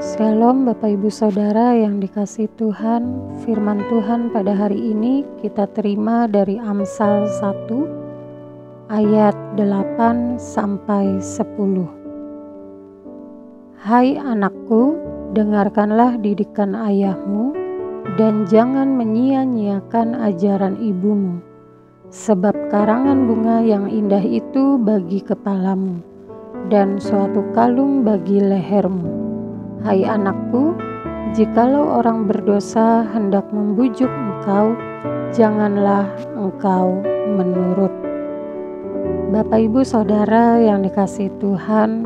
Shalom Bapak Ibu Saudara yang dikasihi Tuhan. Firman Tuhan pada hari ini kita terima dari Amsal 1 ayat 8 sampai 10. Hai anakku, dengarkanlah didikan ayahmu dan jangan menyia-nyiakan ajaran ibumu, sebab karangan bunga yang indah itu bagi kepalamu dan suatu kalung bagi lehermu. Hai anakku, jikalau orang berdosa hendak membujuk engkau, janganlah engkau menurut. Bapak Ibu Saudara yang dikasihi Tuhan,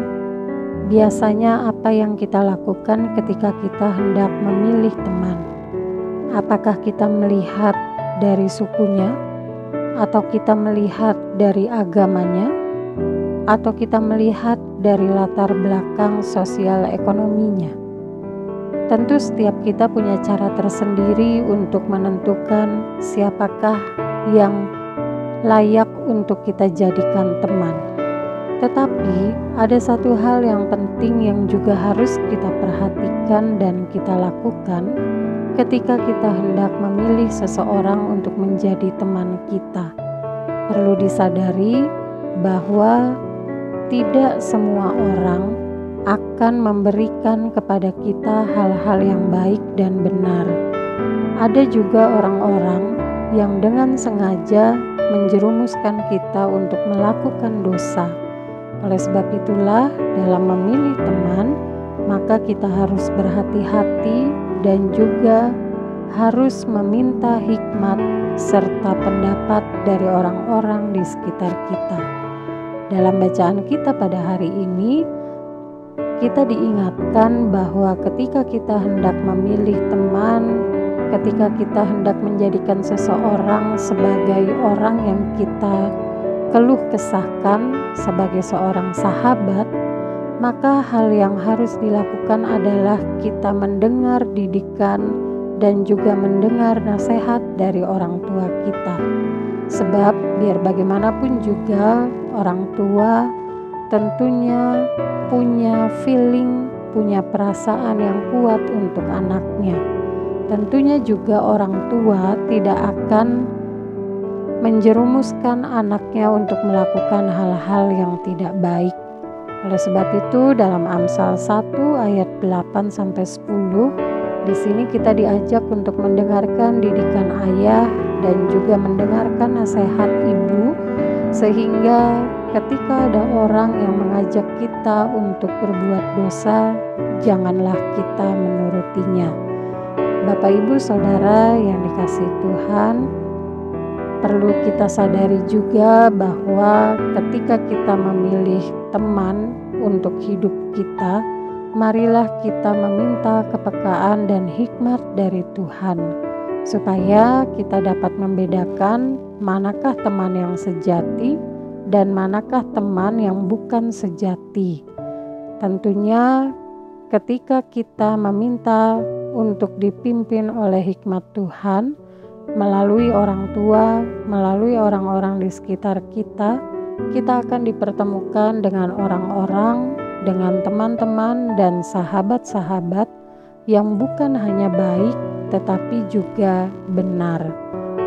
biasanya apa yang kita lakukan ketika kita hendak memilih teman? Apakah kita melihat dari sukunya, atau kita melihat dari agamanya, atau kita melihat dari latar belakang sosial ekonominya? Tentu setiap kita punya cara tersendiri untuk menentukan siapakah yang layak untuk kita jadikan teman. Tetapi ada satu hal yang penting yang juga harus kita perhatikan dan kita lakukan ketika kita hendak memilih seseorang untuk menjadi teman kita. Perlu disadari bahwa tidak semua orang akan memberikan kepada kita hal-hal yang baik dan benar. Ada juga orang-orang yang dengan sengaja menjerumuskan kita untuk melakukan dosa. Oleh sebab itulah, dalam memilih teman, maka kita harus berhati-hati dan juga harus meminta hikmat serta pendapat dari orang-orang di sekitar kita. Dalam bacaan kita pada hari ini, kita diingatkan bahwa ketika kita hendak memilih teman, ketika kita hendak menjadikan seseorang sebagai orang yang kita keluh kesahkan sebagai seorang sahabat, maka hal yang harus dilakukan adalah kita mendengar didikan dan juga mendengar nasihat dari orang tua kita. Sebab biar bagaimanapun juga orang tua tentunya punya feeling, punya perasaan yang kuat untuk anaknya. Tentunya juga orang tua tidak akan menjerumuskan anaknya untuk melakukan hal-hal yang tidak baik. Oleh sebab itu dalam Amsal 1 ayat 8 sampai 10, di sini kita diajak untuk mendengarkan didikan ayah dan juga mendengarkan nasihat ibu, sehingga ketika ada orang yang mengajak kita untuk berbuat dosa, janganlah kita menurutinya. Bapak Ibu Saudara yang dikasihi Tuhan, perlu kita sadari juga bahwa ketika kita memilih teman untuk hidup kita, marilah kita meminta kepekaan dan hikmat dari Tuhan, supaya kita dapat membedakan manakah teman yang sejati dan manakah teman yang bukan sejati. Tentunya ketika kita meminta untuk dipimpin oleh hikmat Tuhan melalui orang tua, melalui orang-orang di sekitar kita, kita akan dipertemukan dengan orang-orang, dengan teman-teman dan sahabat-sahabat yang bukan hanya baik tetapi juga benar.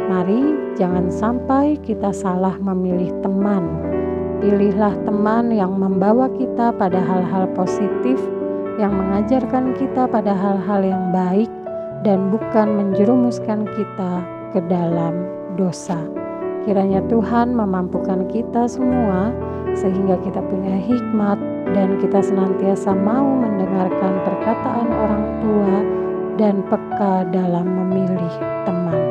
Mari jangan sampai kita salah memilih teman. Pilihlah teman yang membawa kita pada hal-hal positif, yang mengajarkan kita pada hal-hal yang baik dan bukan menjerumuskan kita ke dalam dosa. Kiranya Tuhan memampukan kita semua sehingga kita punya hikmat dan kita senantiasa mau mendengarkan perkataan orang tua dan peka dalam memilih teman.